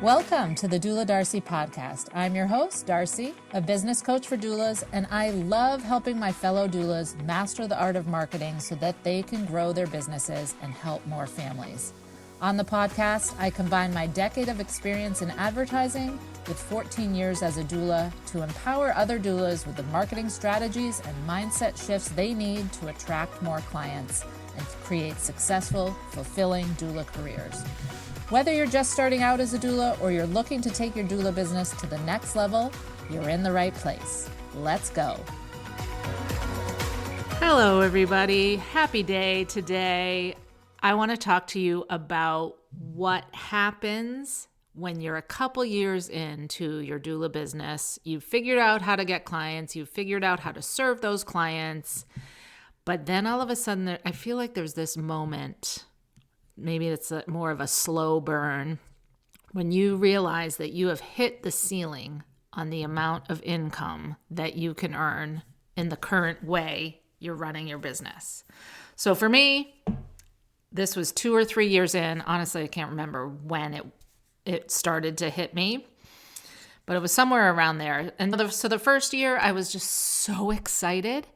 Welcome to the Doula Darcy podcast. I'm your host, Darcy, a business coach for doulas, and I love helping my fellow doulas master the art of marketing so that they can grow their businesses and help more families. On the podcast, I combine my decade of experience in advertising with 14 years as a doula to empower other doulas with the marketing strategies and mindset shifts they need to attract more clients and create successful, fulfilling doula careers. Whether you're just starting out as a doula or you're looking to take your doula business to the next level, you're in the right place. Let's go. Hello, everybody. Happy day today. I want to talk to you about what happens when you're a couple years into your doula business. You've figured out how to get clients. You've figured out how to serve those clients. But then all of a sudden, I feel like there's this moment. Maybe it's more of a slow burn when you realize that you have hit the ceiling on the amount of income that you can earn in the current way you're running your business. So for me, this was 2 or 3 years in. Honestly, I can't remember when it started to hit me, but it was somewhere around there. And so the first year, I was just so excited.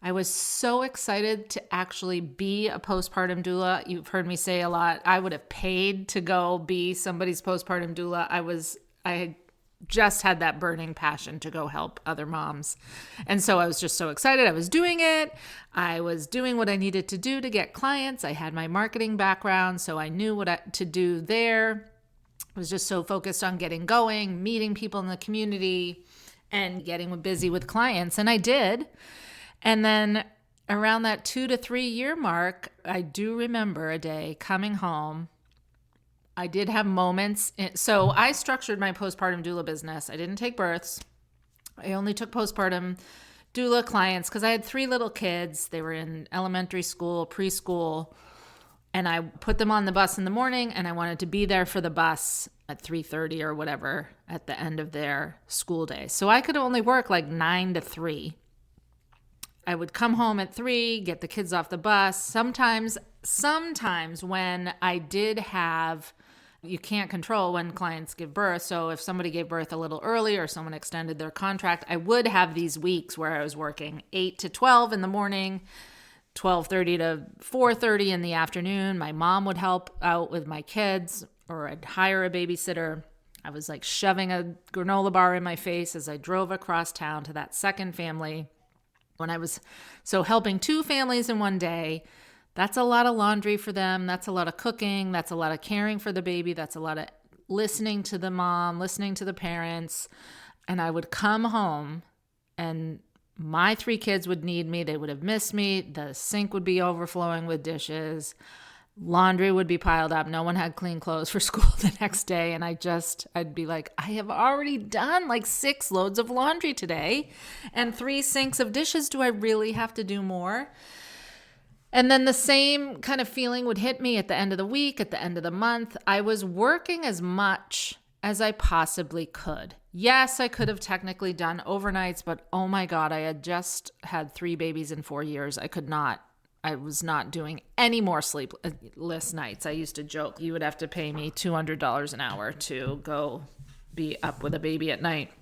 I was so excited to actually be a postpartum doula. You've heard me say a lot, I would have paid to go be somebody's postpartum doula. I just had that burning passion to go help other moms. And so I was just so excited. I was doing it. I was doing what I needed to do to get clients. I had my marketing background, so I knew what to do there. I was just so focused on getting going, meeting people in the community, and getting busy with clients. And I did. And then around that 2 to 3 year mark, I do remember a day coming home. I did have moments. So I structured my postpartum doula business. I didn't take births. I only took postpartum doula clients because I had 3 little kids. They were in elementary school, preschool, and I put them on the bus in the morning, and I wanted to be there for the bus at 3:30 or whatever at the end of their school day. So I could only work like 9 to 3. I would come home at 3, get the kids off the bus. Sometimes when I did have, you can't control when clients give birth. So if somebody gave birth a little early or someone extended their contract, I would have these weeks where I was working 8 to 12 in the morning, 12:30 to 4:30 in the afternoon. My mom would help out with my kids, or I'd hire a babysitter. I was like shoving a granola bar in my face as I drove across town to that second family. When I was helping 2 families in one day, that's a lot of laundry for them. That's a lot of cooking. That's a lot of caring for the baby. That's a lot of listening to the mom, listening to the parents. And I would come home and my 3 kids would need me. They would have missed me. The sink would be overflowing with dishes. Laundry would be piled up. No one had clean clothes for school the next day. And I'd be like, I have already done like 6 loads of laundry today and 3 sinks of dishes. Do I really have to do more? And then the same kind of feeling would hit me at the end of the week, at the end of the month. I was working as much as I possibly could. Yes, I could have technically done overnights, but oh my God, I had just had 3 babies in 4 years. I was not doing any more sleepless nights. I used to joke, you would have to pay me $200 an hour to go be up with a baby at night.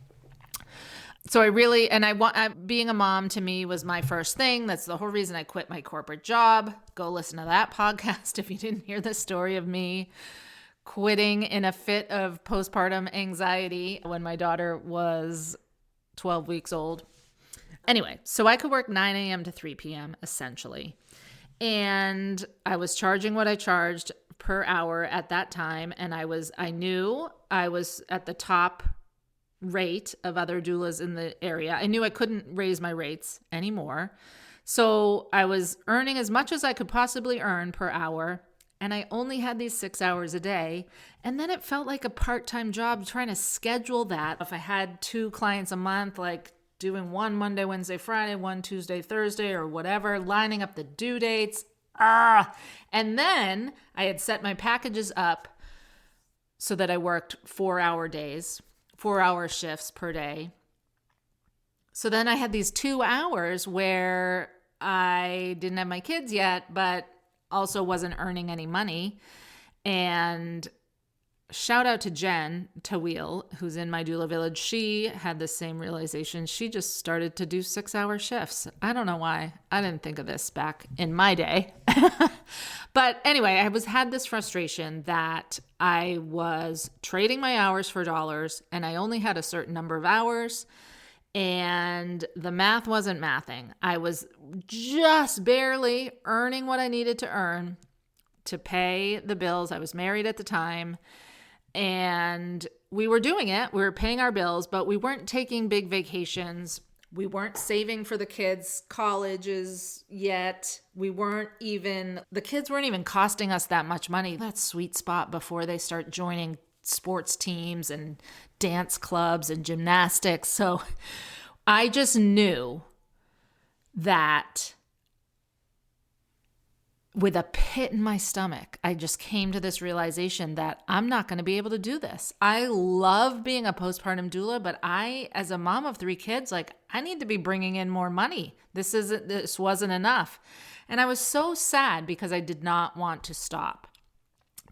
So being a mom to me was my first thing. That's the whole reason I quit my corporate job. Go listen to that podcast if you didn't hear the story of me quitting in a fit of postpartum anxiety when my daughter was 12 weeks old. Anyway, so I could work 9 a.m. to 3 p.m. essentially. And I was charging what I charged per hour at that time. And I knew I was at the top rate of other doulas in the area. I knew I couldn't raise my rates anymore. So I was earning as much as I could possibly earn per hour. And I only had these 6 hours a day. And then it felt like a part-time job trying to schedule that. If I had 2 clients a month, like doing one Monday, Wednesday, Friday, one Tuesday, Thursday, or whatever, lining up the due dates. And then I had set my packages up so that I worked 4-hour days, 4-hour shifts per day. So then I had these 2 hours where I didn't have my kids yet, but also wasn't earning any money. And shout out to Jen Tawil, who's in my doula village. She had the same realization. She just started to do 6-hour shifts. I don't know why. I didn't think of this back in my day. But anyway, I had this frustration that I was trading my hours for dollars and I only had a certain number of hours and the math wasn't mathing. I was just barely earning what I needed to earn to pay the bills. I was married at the time and we were doing it. We were paying our bills, but we weren't taking big vacations. We weren't saving for the kids' colleges yet. The kids weren't even costing us that much money. That sweet spot before they start joining sports teams and dance clubs and gymnastics. So I just knew that with a pit in my stomach, I just came to this realization that I'm not going to be able to do this. I love being a postpartum doula, but as a mom of 3 kids, I need to be bringing in more money. This wasn't enough. And I was so sad because I did not want to stop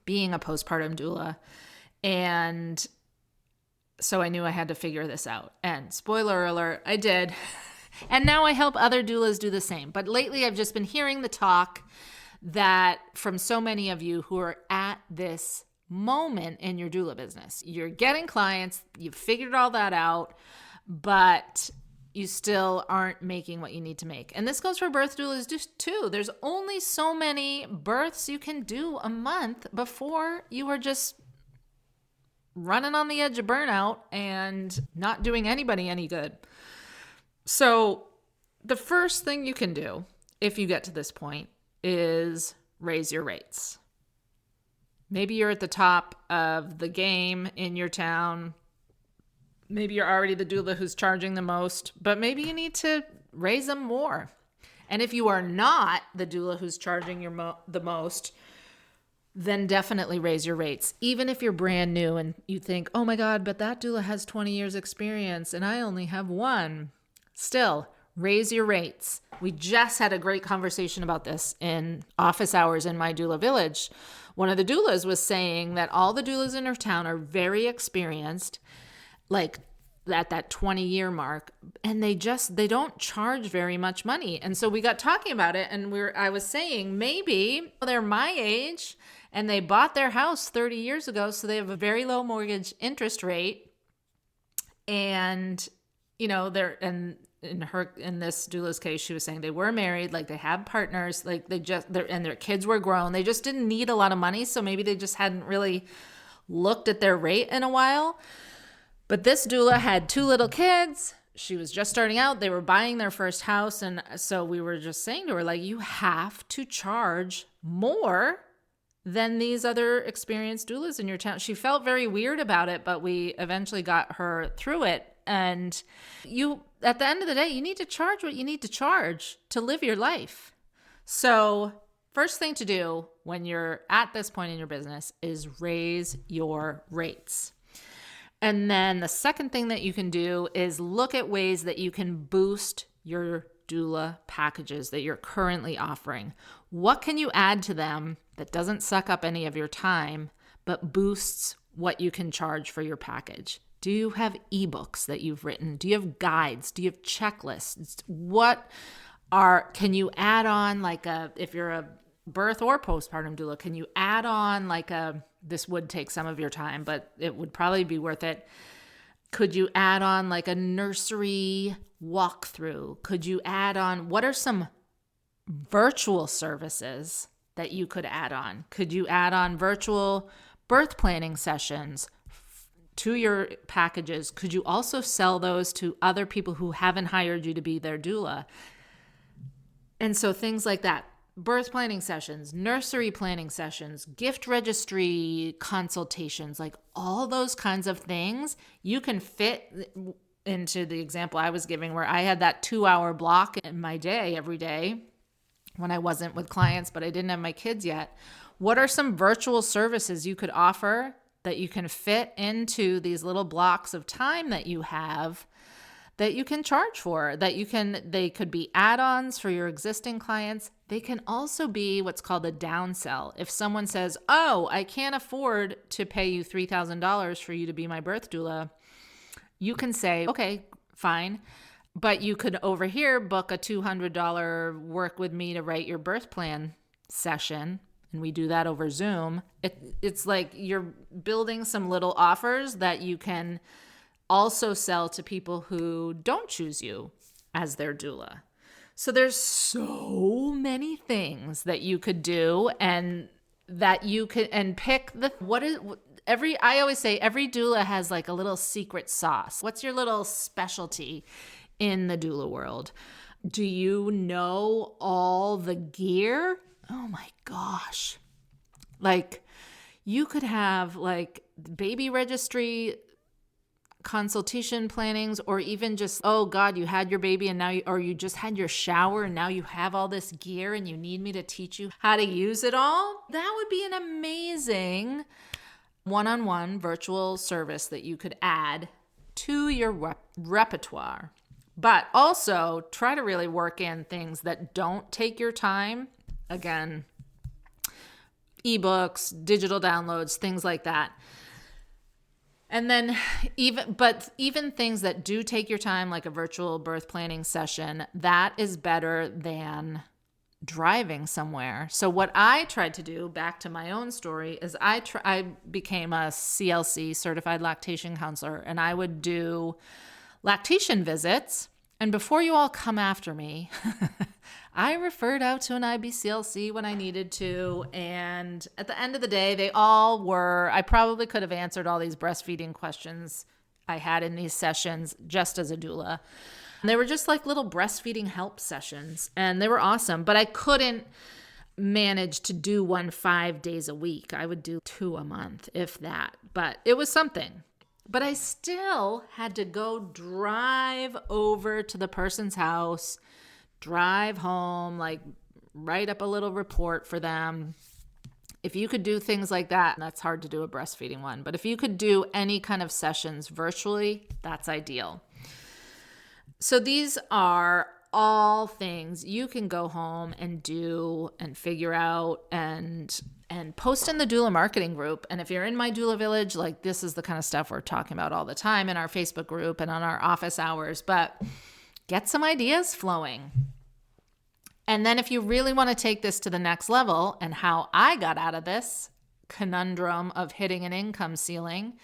being a postpartum doula. And so I knew I had to figure this out. And spoiler alert, I did. And now I help other doulas do the same. But lately I've just been hearing the talk that from so many of you who are at this moment in your doula business. You're getting clients, you've figured all that out, but you still aren't making what you need to make. And this goes for birth doulas too. There's only so many births you can do a month before you are just running on the edge of burnout and not doing anybody any good. So the first thing you can do if you get to this point is raise your rates. Maybe you're at the top of the game in your town. Maybe you're already the doula who's charging the most, but maybe you need to raise them more. And if you are not the doula who's charging the most, then definitely raise your rates. Even if you're brand new and you think, oh my God, but that doula has 20 years experience and I only have 1. Still, raise your rates. We just had a great conversation about this in office hours in my doula village. One of the doulas was saying that all the doulas in her town are very experienced, like at that 20-year mark, and they don't charge very much money. And so we got talking about it, and I was saying maybe they're my age and they bought their house 30 years ago, so they have a very low mortgage interest rate, and in this doula's case, she was saying they were married, like they had partners, like and their kids were grown. They just didn't need a lot of money. So maybe they just hadn't really looked at their rate in a while. But this doula had 2 little kids. She was just starting out. They were buying their first house. And so we were just saying to her, you have to charge more than these other experienced doulas in your town. She felt very weird about it, but we eventually got her through it. And at the end of the day, you need to charge what you need to charge to live your life. So first thing to do when you're at this point in your business is raise your rates. And then the second thing that you can do is look at ways that you can boost your doula packages that you're currently offering. What can you add to them that doesn't suck up any of your time, but boosts what you can charge for your package? Do you have ebooks that you've written? Do you have guides? Do you have checklists? Can you add on if you're a birth or postpartum doula, can you add on this would take some of your time, but it would probably be worth it. Could you add on a nursery walkthrough? Could you add on, what are some virtual services that you could add on? Could you add on virtual birth planning sessions to your packages? Could you also sell those to other people who haven't hired you to be their doula? And so things like that, birth planning sessions, nursery planning sessions, gift registry consultations, all those kinds of things you can fit into the example I was giving where I had that 2-hour block in my day every day when I wasn't with clients, but I didn't have my kids yet. What are some virtual services you could offer that you can fit into these little blocks of time that you have that you can charge for, they could be add-ons for your existing clients? They can also be what's called a downsell. If someone says, oh, I can't afford to pay you $3,000 for you to be my birth doula, you can say, okay, fine. But you could over here book a $200 work with me to write your birth plan session. And we do that over Zoom. It's like you're building some little offers that you can also sell to people who don't choose you as their doula. So there's so many things that you could do, and that you could, and pick I always say every doula has like a little secret sauce. What's your little specialty in the doula world? Do you know all the gear? Oh my gosh. Like you could have like baby registry consultation plannings, or even just, oh God, you had your baby and now you just had your shower and now you have all this gear and you need me to teach you how to use it all. That would be an amazing one-on-one virtual service that you could add to your repertoire. But also try to really work in things that don't take your time. Again, ebooks, digital downloads, things like that. And then even things that do take your time, like a virtual birth planning session, that is better than driving somewhere. So what I tried to do, back to my own story, is I became a CLC, certified lactation counselor, and I would do lactation visits. And before you all come after me, I referred out to an IBCLC when I needed to. And at the end of the day, they all were, I probably could have answered all these breastfeeding questions I had in these sessions just as a doula. And they were just like little breastfeeding help sessions, and they were awesome. But I couldn't manage to do one 5 days a week. I would do 2 a month, if that. But it was something. But I still had to go drive over to the person's house, drive home, like write up a little report for them. If you could do things like that, that's hard to do a breastfeeding one. But if you could do any kind of sessions virtually, that's ideal. So these are all things you can go home and do and figure out and post in the doula marketing group. And if you're in my doula village, like this is the kind of stuff we're talking about all the time in our Facebook group and on our office hours. But get some ideas flowing. And then if you really want to take this to the next level, and how I got out of this conundrum of hitting an income ceiling,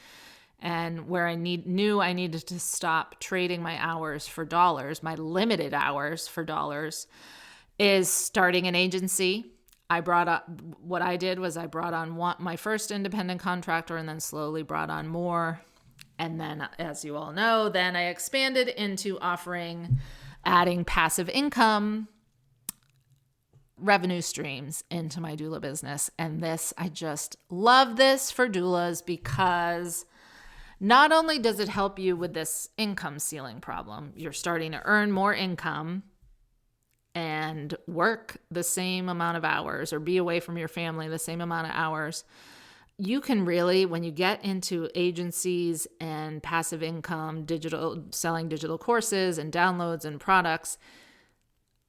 and where I knew I needed to stop trading my hours for dollars, my limited hours for dollars, is starting an agency. What I did was I brought on my first independent contractor, and then slowly brought on more. And then, as you all know, then I expanded into adding passive income revenue streams into my doula business. And I just love this for doulas, because not only does it help you with this income ceiling problem, you're starting to earn more income and work the same amount of hours, or be away from your family the same amount of hours. You can really, when you get into agencies and passive income, selling digital courses and downloads and products,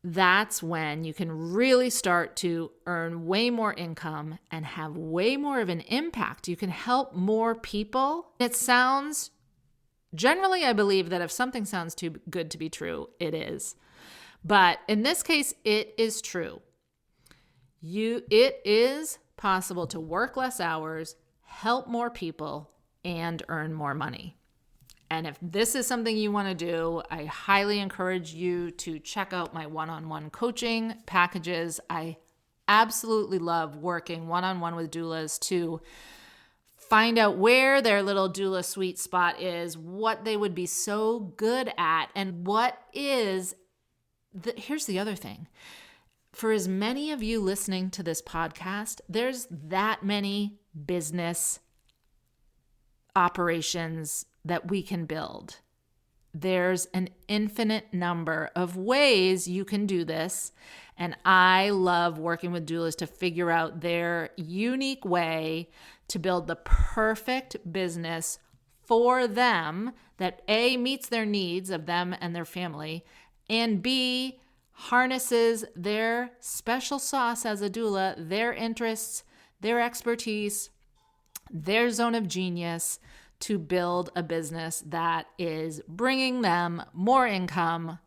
that's when you can really start to earn way more income and have way more of an impact. You can help more people. Generally, I believe that if something sounds too good to be true, it is. But in this case, it is true. It is possible to work less hours, help more people, and earn more money. And if this is something you want to do, I highly encourage you to check out my one-on-one coaching packages. I absolutely love working one-on-one with doulas to find out where their little doula sweet spot is, what they would be so good at, and here's the other thing. For as many of you listening to this podcast, there's that many business operations that we can build. There's an infinite number of ways you can do this. And I love working with doulas to figure out their unique way to build the perfect business for them that A, meets their needs of them and their family, and B, harnesses their special sauce as a doula, their interests, their expertise, their zone of genius to build a business that is bringing them more income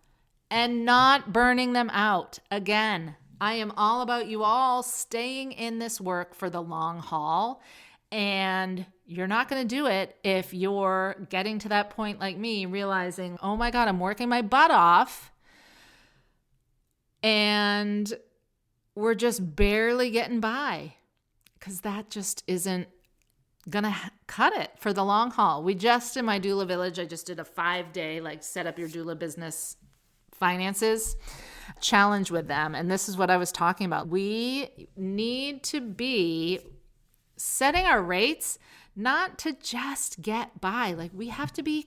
and not burning them out. Again, I am all about you all staying in this work for the long haul. And you're not going to do it if you're getting to that point like me, realizing, oh my God, I'm working my butt off and we're just barely getting by, because that just isn't going to cut it for the long haul. We just, in my doula village, I just did a 5-day, set up your doula business finances challenge with them. And this is what I was talking about. We need to be setting our rates not to just get by. We have to be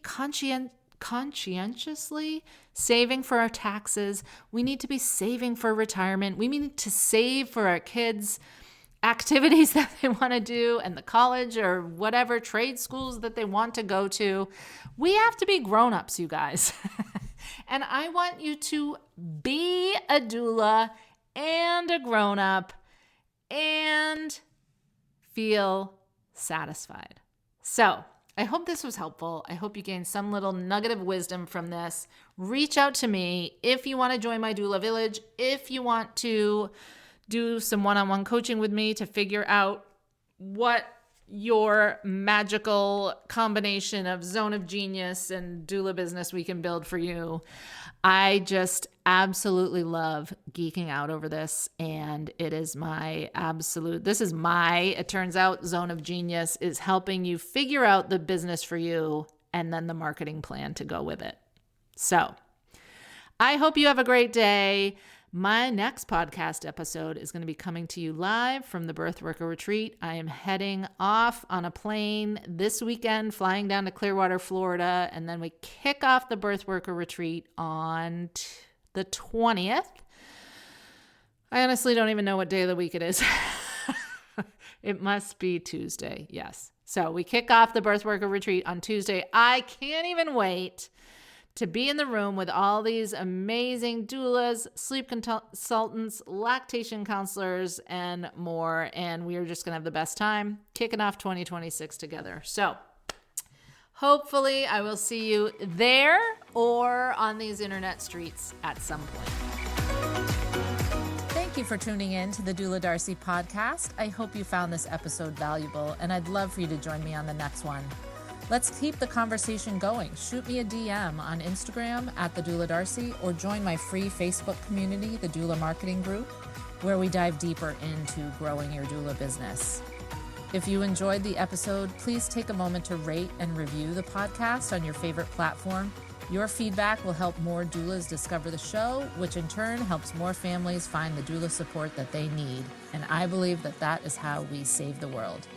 conscientiously saving for our taxes. We need to be saving for retirement. We need to save for our kids' activities that they want to do and the college or whatever trade schools that they want to go to. We have to be grown-ups, you guys. And I want you to be a doula and a grown-up and feel satisfied. So I hope this was helpful. I hope you gained some little nugget of wisdom from this. Reach out to me if you want to join my doula village, if you want to do some one-on-one coaching with me to figure out what your magical combination of zone of genius and doula business we can build for you. I just absolutely love geeking out over this, and it is it turns out, zone of genius is helping you figure out the business for you and then the marketing plan to go with it. So I hope you have a great day. My next podcast episode is going to be coming to you live from the Birth Worker Retreat. I am heading off on a plane this weekend, flying down to Clearwater, Florida, and then we kick off the Birth Worker Retreat on the 20th. I honestly don't even know what day of the week it is. It must be Tuesday, yes. So we kick off the Birth Worker Retreat on Tuesday. I can't even wait to be in the room with all these amazing doulas, sleep consultants, lactation counselors, and more. And we are just going to have the best time kicking off 2026 together. So hopefully I will see you there or on these internet streets at some point. Thank you for tuning in to the Doula Darcy podcast. I hope you found this episode valuable, and I'd love for you to join me on the next one. Let's keep the conversation going. Shoot me a DM on Instagram at the Doula Darcy, or join my free Facebook community, the Doula Marketing Group, where we dive deeper into growing your doula business. If you enjoyed the episode, please take a moment to rate and review the podcast on your favorite platform. Your feedback will help more doulas discover the show, which in turn helps more families find the doula support that they need. And I believe that that is how we save the world.